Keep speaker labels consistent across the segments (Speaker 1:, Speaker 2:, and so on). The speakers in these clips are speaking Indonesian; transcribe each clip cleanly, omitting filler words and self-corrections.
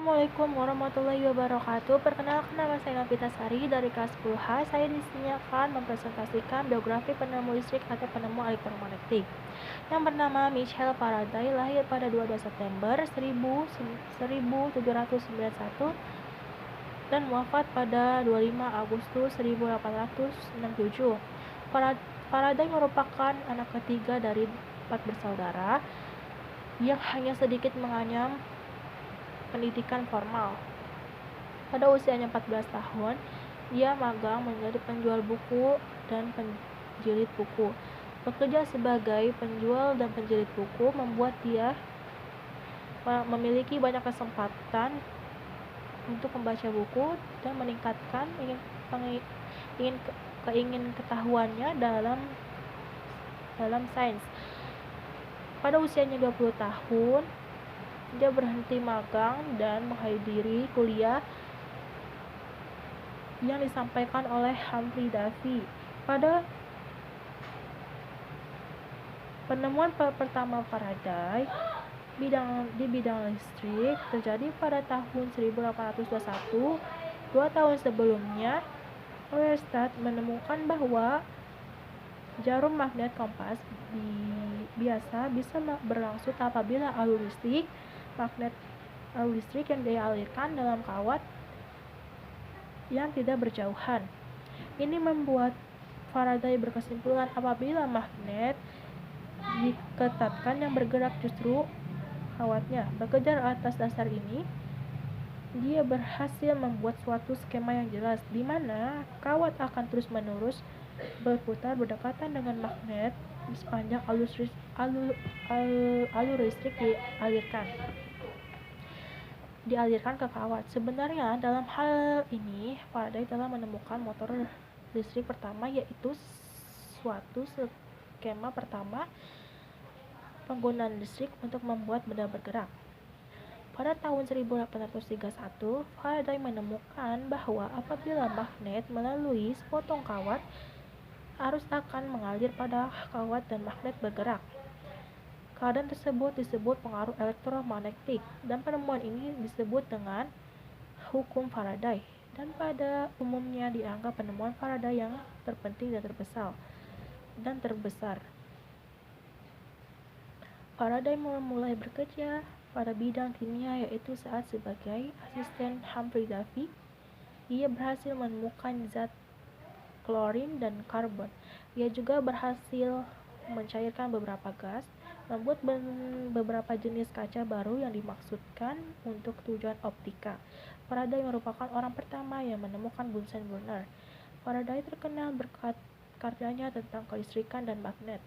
Speaker 1: Assalamualaikum warahmatullahi wabarakatuh. Perkenalkan, nama saya Novita Sari dari kelas 10H. Saya di sini akan mempresentasikan biografi penemu listrik atau penemu elektromagnetik yang bernama Michael Faraday, lahir pada 22 September 1791 dan wafat pada 25 Agustus 1867. Faraday merupakan anak ketiga dari 4 bersaudara yang hanya sedikit menganyam pendidikan formal. Pada usianya 14 tahun, dia magang menjadi penjual buku dan penjilid buku. Bekerja sebagai penjual dan penjilid buku membuat dia memiliki banyak kesempatan untuk membaca buku dan meningkatkan keingin ketahuannya dalam sains. Pada usianya 20 tahun, dia berhenti magang dan menghadiri kuliah yang disampaikan oleh Humphrey Davy. Pada penemuan pertama Faraday di bidang listrik terjadi pada tahun 1821. 2 tahun sebelumnya, Weierstrass menemukan bahwa jarum magnet kompas biasa bisa berlangsung apabila alur listrik yang dialirkan dalam kawat yang tidak berjauhan. Ini membuat Faraday berkesimpulan apabila magnet diketatkan, yang bergerak justru kawatnya. Bekerja atas dasar ini, dia berhasil membuat suatu skema yang jelas di mana kawat akan terus-menerus berputar berdekatan dengan magnet di sepanjang alur listrik dialirkan ke kawat. Sebenarnya dalam hal ini Faraday telah menemukan motor listrik pertama, yaitu suatu skema pertama penggunaan listrik untuk membuat benda bergerak. Pada tahun 1831, Faraday menemukan bahwa apabila magnet melalui sepotong kawat, arus akan mengalir pada kawat dan magnet bergerak. Keadaan tersebut disebut pengaruh elektromagnetik, dan penemuan ini disebut dengan hukum Faraday, dan pada umumnya dianggap penemuan Faraday yang terpenting dan terbesar. Faraday mulai bekerja pada bidang kimia, yaitu saat sebagai asisten Humphrey Davy. Ia berhasil menemukan zat klorin dan karbon. Ia juga berhasil mencairkan beberapa gas, membuat beberapa jenis kaca baru yang dimaksudkan untuk tujuan optika. Faraday merupakan orang pertama yang menemukan Bunsen burner. Faraday terkenal berkat karyanya tentang kelistrikan dan magnet.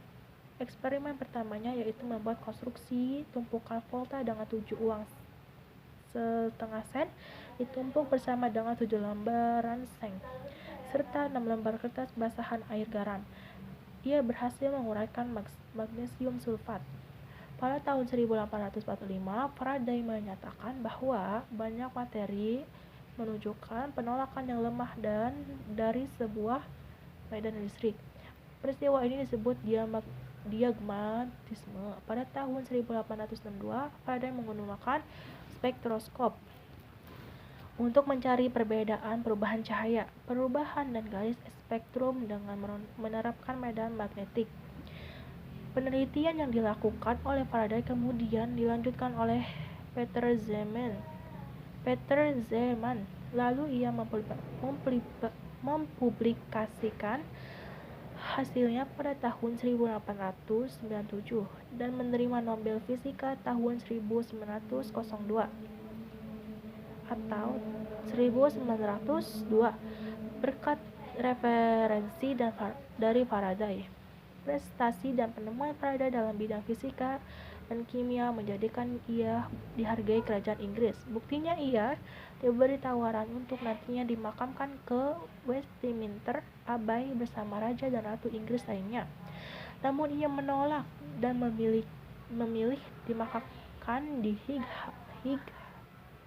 Speaker 1: Eksperimen pertamanya yaitu membuat konstruksi tumpukan volta dengan 7 uang setengah sen ditumpuk bersama dengan 7 lembaran seng serta 6 lembar kertas basahan air garam. Ia berhasil menguraikan magnesium sulfat. Pada tahun 1845, Faraday menyatakan bahwa banyak materi menunjukkan penolakan yang lemah dari sebuah medan listrik. Peristiwa ini disebut diagmatisme. Pada tahun 1862, Faraday menggunakan spektroskop untuk mencari perubahan cahaya, perubahan dan garis spektrum dengan menerapkan medan magnetik. Penelitian yang dilakukan oleh Faraday kemudian dilanjutkan oleh Peter Zeeman. Lalu ia mempublikasikan hasilnya pada tahun 1897 dan menerima Nobel Fisika tahun 1902 atau 1902 berkat referensi dari Faraday. Prestasi dan penemuan Faraday dalam bidang fisika dan kimia menjadikan ia dihargai kerajaan Inggris. Buktinya, ia diberi tawaran untuk nantinya dimakamkan ke Westminster Abbey bersama raja dan ratu Inggris lainnya. Namun ia menolak dan memilih dimakamkan di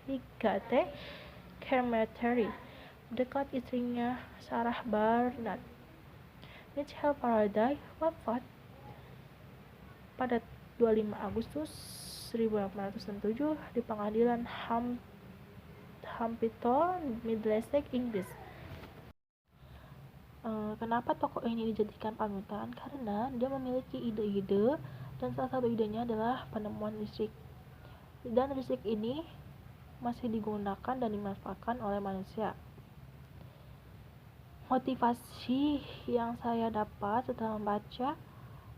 Speaker 1: Highgate Cemetery dekat istrinya Sarah Barnard. Michael Faraday wafat pada 25 Agustus 1807 di pengadilan Hampton, Middlesex, Inggris. Kenapa tokoh ini dijadikan panutan? Karena dia memiliki ide-ide, dan salah satu idenya adalah penemuan listrik. Dan listrik ini masih digunakan dan dimanfaatkan oleh manusia. Motivasi yang saya dapat setelah membaca,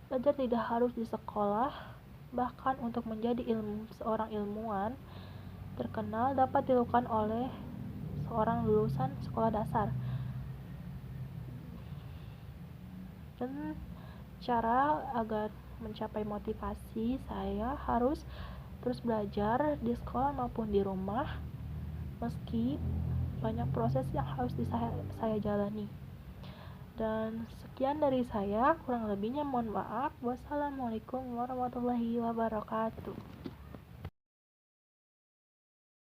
Speaker 1: belajar tidak harus di sekolah, bahkan untuk menjadi seorang ilmuwan terkenal dapat dilakukan oleh seorang lulusan sekolah dasar. Dan cara agar mencapai motivasi, saya harus terus belajar di sekolah maupun di rumah, meski banyak proses yang harus saya jalani. Dan sekian dari saya, kurang lebihnya mohon maaf. Wassalamualaikum warahmatullahi wabarakatuh.